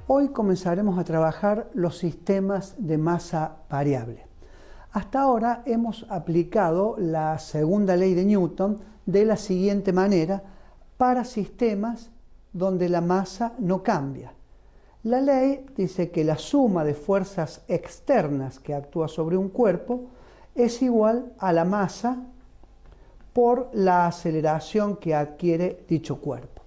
Hoy comenzaremos a trabajar los sistemas de masa variable. Hasta ahora hemos aplicado la segunda ley de Newton de la siguiente manera para sistemas donde la masa no cambia. La ley dice que la suma de fuerzas externas que actúa sobre un cuerpo es igual a la masa por la aceleración que adquiere dicho cuerpo.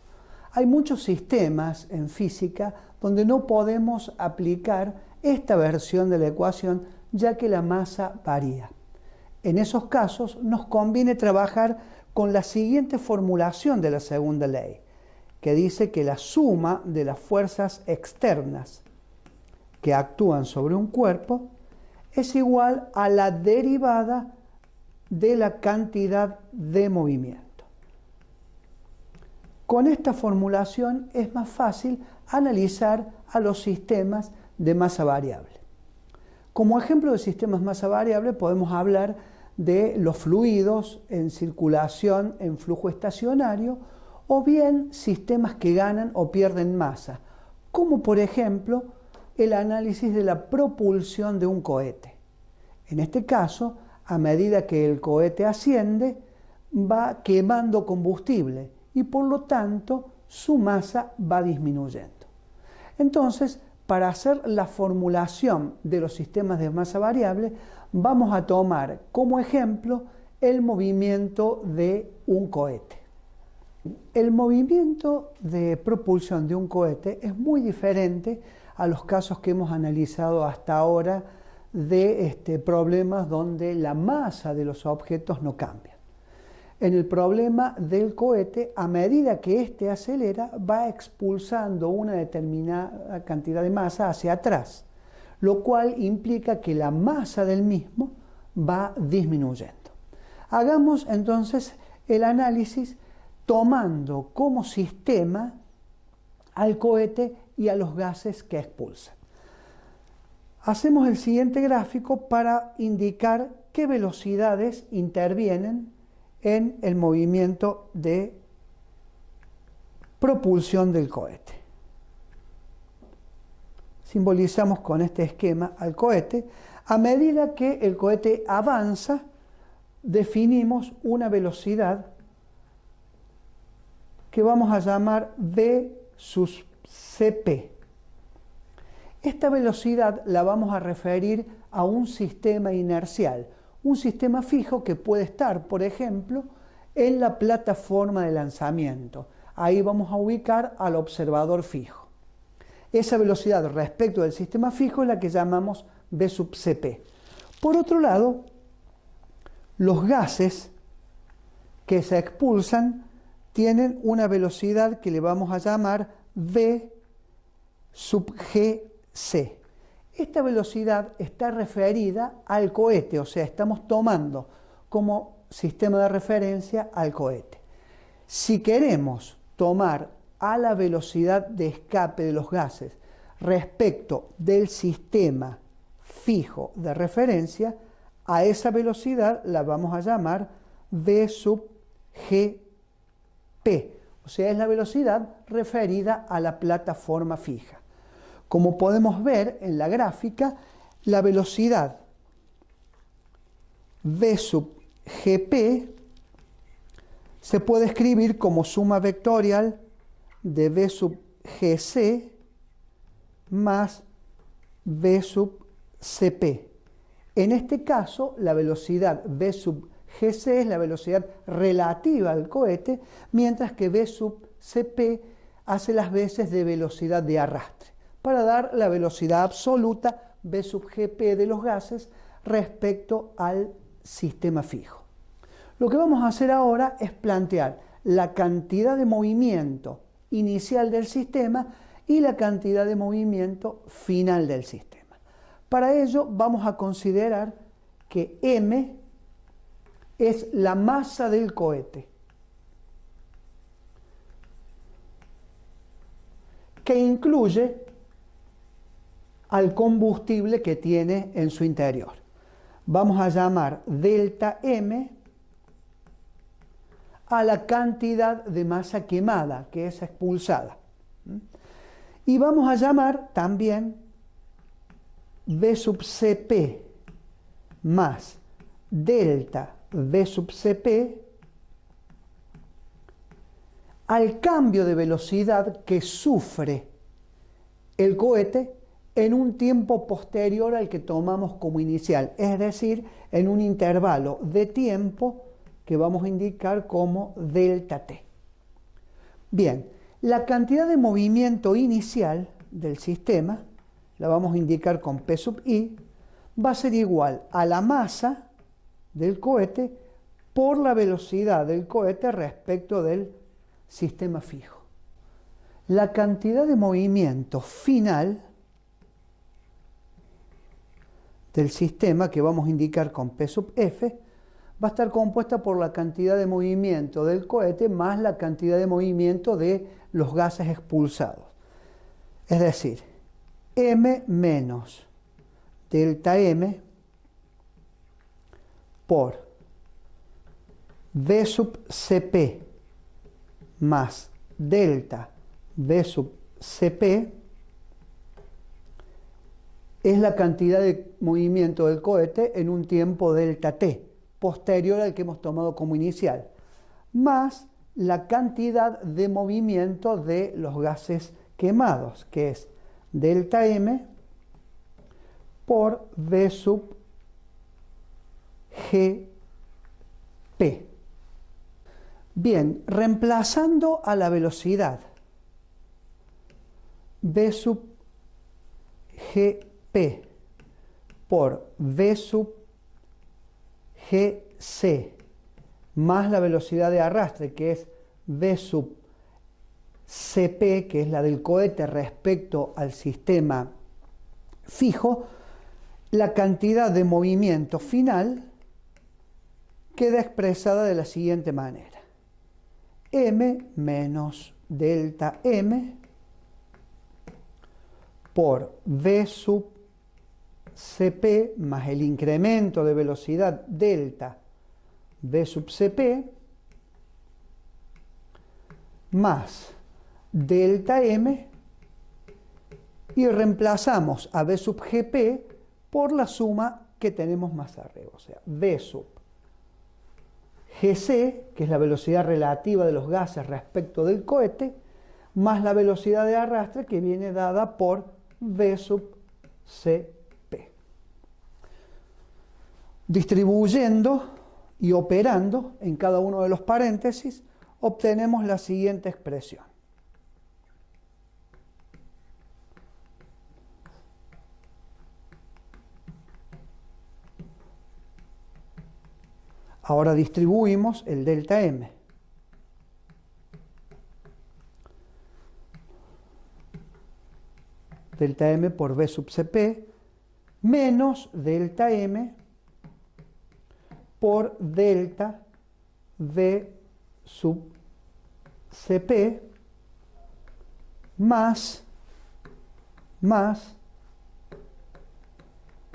Hay muchos sistemas en física donde no podemos aplicar esta versión de la ecuación ya que la masa varía. En esos casos nos conviene trabajar con la siguiente formulación de la segunda ley, que dice que la suma de las fuerzas externas que actúan sobre un cuerpo es igual a la derivada de la cantidad de movimiento. Con esta formulación es más fácil analizar a los sistemas de masa variable. Como ejemplo de sistemas de masa variable podemos hablar de los fluidos en circulación en flujo estacionario o bien sistemas que ganan o pierden masa, como por ejemplo el análisis de la propulsión de un cohete. En este caso, a medida que el cohete asciende, va quemando combustible y por lo tanto su masa va disminuyendo. Entonces, para hacer la formulación de los sistemas de masa variable, vamos a tomar como ejemplo el movimiento de un cohete. El movimiento de propulsión de un cohete es muy diferente a los casos que hemos analizado hasta ahora de problemas donde la masa de los objetos no cambia. En el problema del cohete, a medida que éste acelera, va expulsando una determinada cantidad de masa hacia atrás, lo cual implica que la masa del mismo va disminuyendo. Hagamos entonces el análisis tomando como sistema al cohete y a los gases que expulsa. Hacemos el siguiente gráfico para indicar qué velocidades intervienen en el movimiento de propulsión del cohete. Simbolizamos con este esquema al cohete. A medida que el cohete avanza, definimos una velocidad que vamos a llamar v sub cp. Esta velocidad la vamos a referir a un sistema inercial, un sistema fijo que puede estar, por ejemplo, en la plataforma de lanzamiento. Ahí vamos a ubicar al observador fijo. Esa velocidad respecto del sistema fijo es la que llamamos v sub cp. Por otro lado, los gases que se expulsan tienen una velocidad que le vamos a llamar v sub gc. Esta velocidad está referida al cohete, o sea, estamos tomando como sistema de referencia al cohete. Si queremos tomar a la velocidad de escape de los gases respecto del sistema fijo de referencia, a esa velocidad la vamos a llamar v sub gp, o sea, es la velocidad referida a la plataforma fija. Como podemos ver en la gráfica, la velocidad v sub gp se puede escribir como suma vectorial de v sub gc más v sub cp. En este caso, la velocidad v sub gc es la velocidad relativa al cohete, mientras que v sub cp hace las veces de velocidad de arrastre, para dar la velocidad absoluta v sub gp de los gases respecto al sistema fijo. Lo que vamos a hacer ahora es plantear la cantidad de movimiento inicial del sistema y la cantidad de movimiento final del sistema. Para ello vamos a considerar que m es la masa del cohete, que incluye al combustible que tiene en su interior. Vamos a llamar delta m a la cantidad de masa quemada, que es expulsada. Y vamos a llamar también V sub Cp más delta V sub Cp al cambio de velocidad que sufre el cohete en un tiempo posterior al que tomamos como inicial, es decir, en un intervalo de tiempo que vamos a indicar como delta t. Bien, la cantidad de movimiento inicial del sistema, la vamos a indicar con P sub i, va a ser igual a la masa del cohete por la velocidad del cohete respecto del sistema fijo. La cantidad de movimiento final del sistema, que vamos a indicar con P sub f, va a estar compuesta por la cantidad de movimiento del cohete más la cantidad de movimiento de los gases expulsados. Es decir, m menos delta m por V sub Cp más delta V sub Cp es la cantidad de movimiento del cohete en un tiempo delta t, posterior al que hemos tomado como inicial, más la cantidad de movimiento de los gases quemados, que es delta m por V sub Gp. Bien, reemplazando a la velocidad V sub Gp por V sub Gc más la velocidad de arrastre, que es V sub Cp, que es la del cohete respecto al sistema fijo, la cantidad de movimiento final queda expresada de la siguiente manera: m menos delta m por V sub Cp más el incremento de velocidad delta V sub Cp más delta m, y reemplazamos a V sub Gp por la suma que tenemos más arriba, o sea, V sub Gc, que es la velocidad relativa de los gases respecto del cohete, más la velocidad de arrastre que viene dada por V sub Cp. Distribuyendo y operando en cada uno de los paréntesis, obtenemos la siguiente expresión. Ahora distribuimos el delta m. Delta m por V sub Cp menos delta m por delta V sub Cp más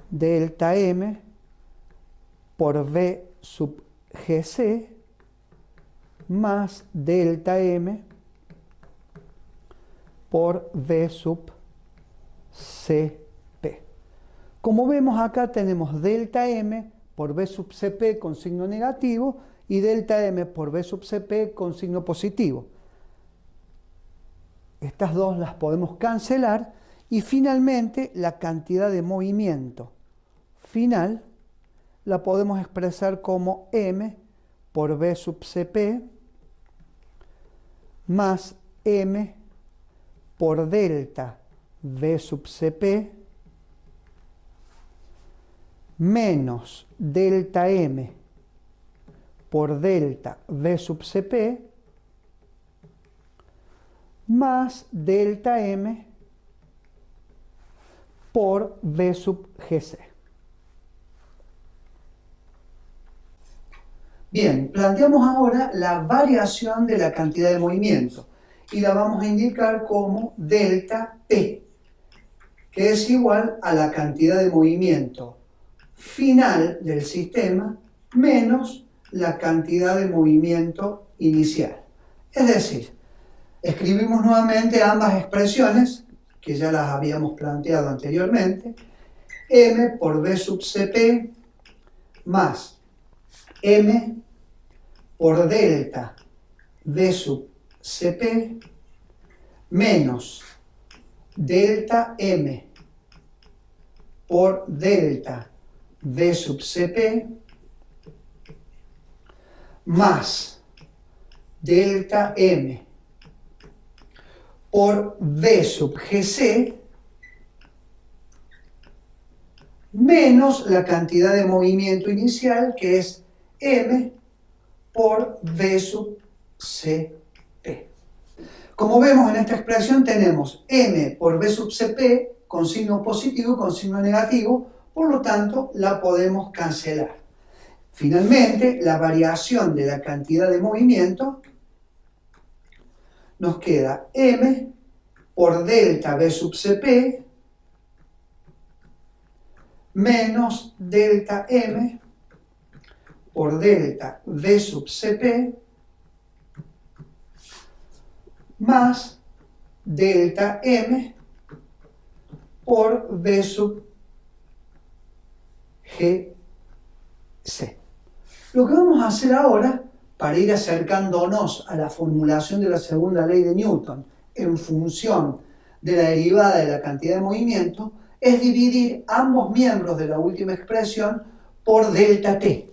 delta m por V sub Gc más delta m por V sub Cp. Como vemos acá tenemos delta m por V sub Cp con signo negativo y delta m por V sub Cp con signo positivo. Estas dos las podemos cancelar y finalmente la cantidad de movimiento final la podemos expresar como m por V sub Cp más m por delta V sub Cp menos delta m por delta V sub Cp más delta m por V sub Gc. Bien, planteamos ahora la variación de la cantidad de movimiento y la vamos a indicar como delta P, que es igual a la cantidad de movimiento final del sistema menos la cantidad de movimiento inicial. Es decir, escribimos nuevamente ambas expresiones que ya las habíamos planteado anteriormente, m por b sub cp más m por delta b sub cp menos delta m por delta b sub cp más delta m por v sub gc menos la cantidad de movimiento inicial, que es m por v sub cp. Como vemos en esta expresión tenemos m por v sub cp con signo positivo y con signo negativo, por lo tanto la podemos cancelar. Finalmente, la variación de la cantidad de movimiento nos queda m por delta v sub cp menos delta m por delta v sub cp más delta m por v sub gc. Lo que vamos a hacer ahora, para ir acercándonos a la formulación de la segunda ley de Newton en función de la derivada de la cantidad de movimiento, es dividir ambos miembros de la última expresión por delta t.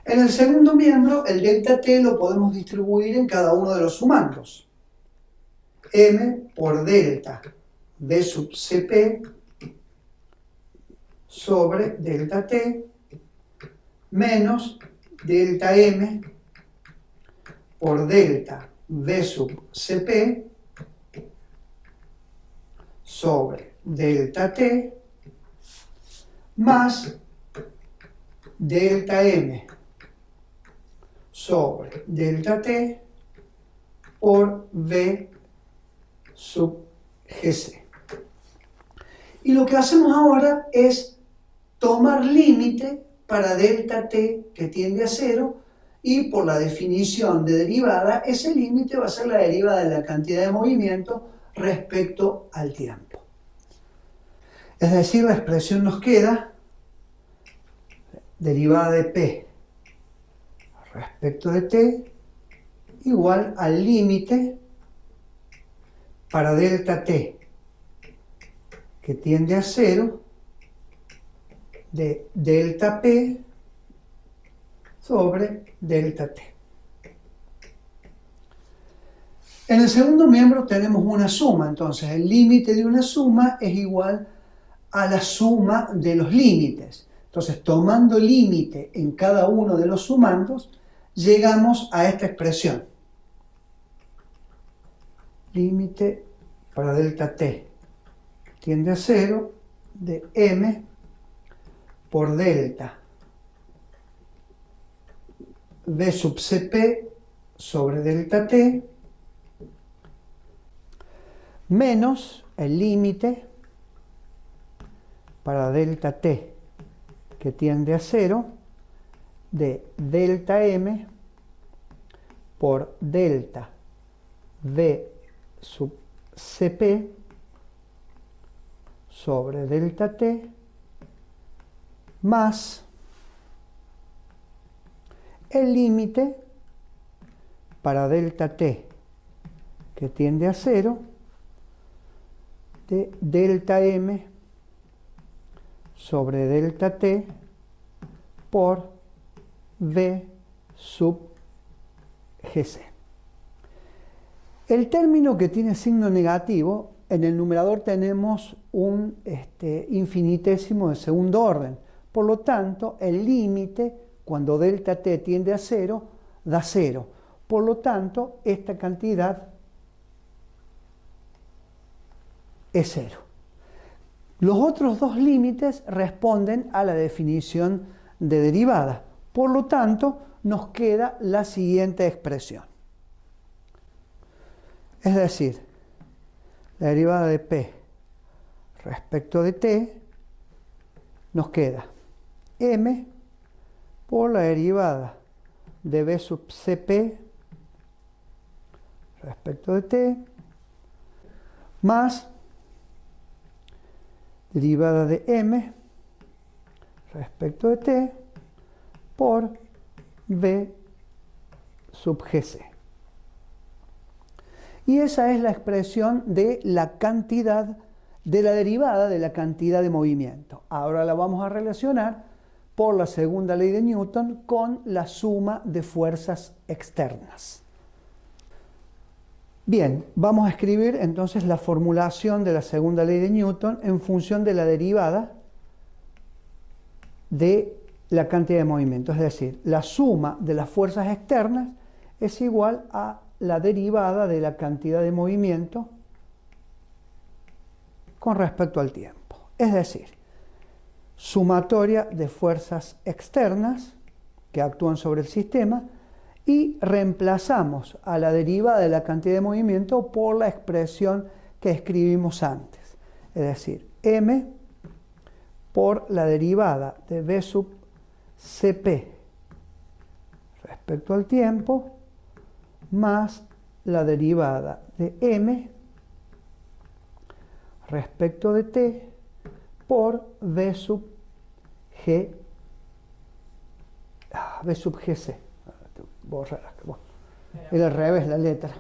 En el segundo miembro, el delta t lo podemos distribuir en cada uno de los sumandos. M por delta v sub cp sobre delta t menos delta m por delta v sub cp sobre delta t más delta m sobre delta t por v sub gc. Y lo que hacemos ahora es tomar límite para delta t que tiende a 0, y por la definición de derivada, ese límite va a ser la derivada de la cantidad de movimiento respecto al tiempo. Es decir, la expresión nos queda derivada de p respecto de t igual al límite para delta t que tiende a 0 de delta p sobre delta t. En el segundo miembro tenemos una suma, entonces el límite de una suma es igual a la suma de los límites. Entonces, tomando límite en cada uno de los sumandos, llegamos a esta expresión. Límite para delta t tiende a 0 de m por delta v sub cp sobre delta t menos el límite para delta t que tiende a 0 de delta m por delta v sub cp sobre delta t más el límite para delta t que tiende a 0 de delta m sobre delta t por v sub gc. El término que tiene signo negativo, en el numerador tenemos un infinitésimo de segundo orden. Por lo tanto, el límite, cuando delta t tiende a 0, da 0. Por lo tanto, esta cantidad es 0. Los otros dos límites responden a la definición de derivada. Por lo tanto, nos queda la siguiente expresión. Es decir, la derivada de p respecto de t nos queda m por la derivada de B sub Cp respecto de T más derivada de M respecto de T por B sub Gc. Y esa es la expresión de la cantidad, de la derivada de la cantidad de movimiento. Ahora la vamos a relacionar por la segunda ley de Newton con la suma de fuerzas externas. Bien, vamos a escribir entonces la formulación de la segunda ley de Newton en función de la derivada de la cantidad de movimiento. Es decir, la suma de las fuerzas externas es igual a la derivada de la cantidad de movimiento con respecto al tiempo. Es decir, sumatoria de fuerzas externas que actúan sobre el sistema y reemplazamos a la derivada de la cantidad de movimiento por la expresión que escribimos antes. Es decir, m por la derivada de b sub cp respecto al tiempo más la derivada de m respecto de t por b sub g b sub gc. Borrar acá. Bueno, era al revés la letra.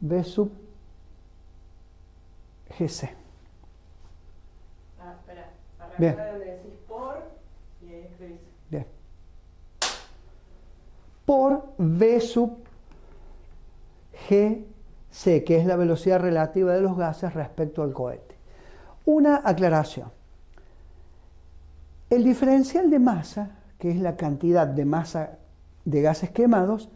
B sub GC. Espera. Bien. Arranca donde decís por y ahí escribís. Bien. Por V sub GC, que es la velocidad relativa de los gases respecto al cohete. Una aclaración. El diferencial de masa, que es la cantidad de masa de gases quemados,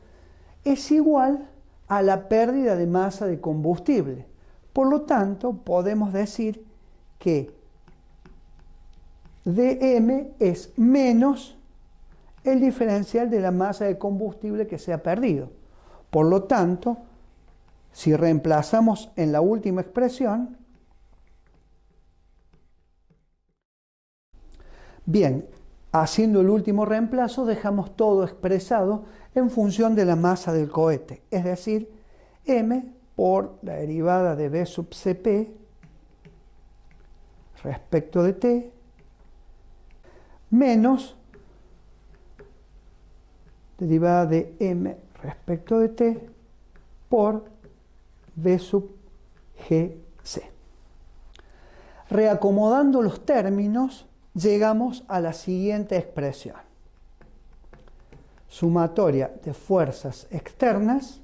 es igual a la pérdida de masa de combustible. Por lo tanto, podemos decir que dm es menos el diferencial de la masa de combustible que se ha perdido. Por lo tanto, si reemplazamos en la última expresión, bien, haciendo el último reemplazo, dejamos todo expresado en función de la masa del cohete, es decir, m por la derivada de b sub cp respecto de t menos derivada de m respecto de t por b sub gc. Reacomodando los términos, llegamos a la siguiente expresión. Sumatoria de fuerzas externas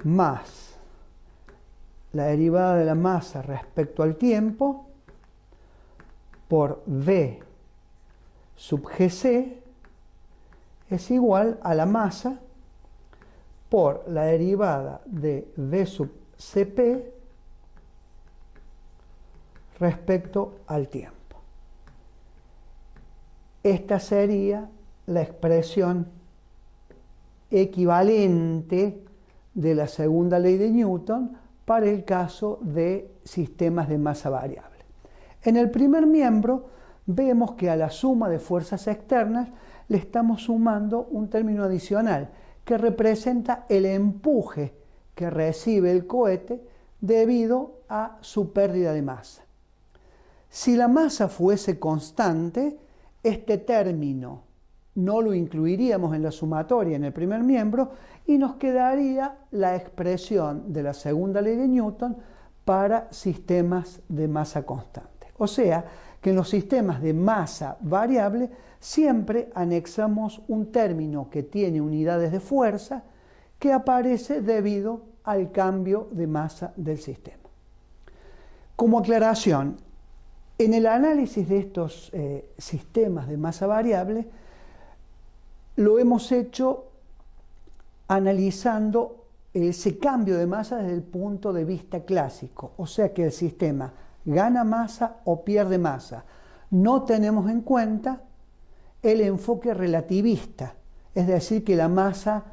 más la derivada de la masa respecto al tiempo por V sub Gc es igual a la masa por la derivada de V sub Cp respecto al tiempo. Esta sería la expresión equivalente de la segunda ley de Newton para el caso de sistemas de masa variable. En el primer miembro vemos que a la suma de fuerzas externas le estamos sumando un término adicional que representa el empuje que recibe el cohete debido a su pérdida de masa. Si la masa fuese constante, este término no lo incluiríamos en la sumatoria en el primer miembro y nos quedaría la expresión de la segunda ley de Newton para sistemas de masa constante. O sea, que en los sistemas de masa variable siempre anexamos un término que tiene unidades de fuerza que aparece debido al cambio de masa del sistema. Como aclaración, en el análisis de estos sistemas de masa variable, lo hemos hecho analizando ese cambio de masa desde el punto de vista clásico, o sea que el sistema gana masa o pierde masa. No tenemos en cuenta el enfoque relativista, es decir, que la masa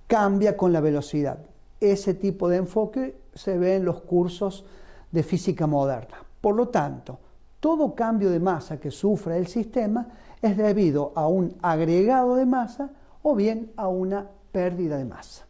cambia con la velocidad. Ese tipo de enfoque se ve en los cursos de física moderna. Por lo tanto, Todo cambio de masa que sufra el sistema es debido a un agregado de masa o bien a una pérdida de masa.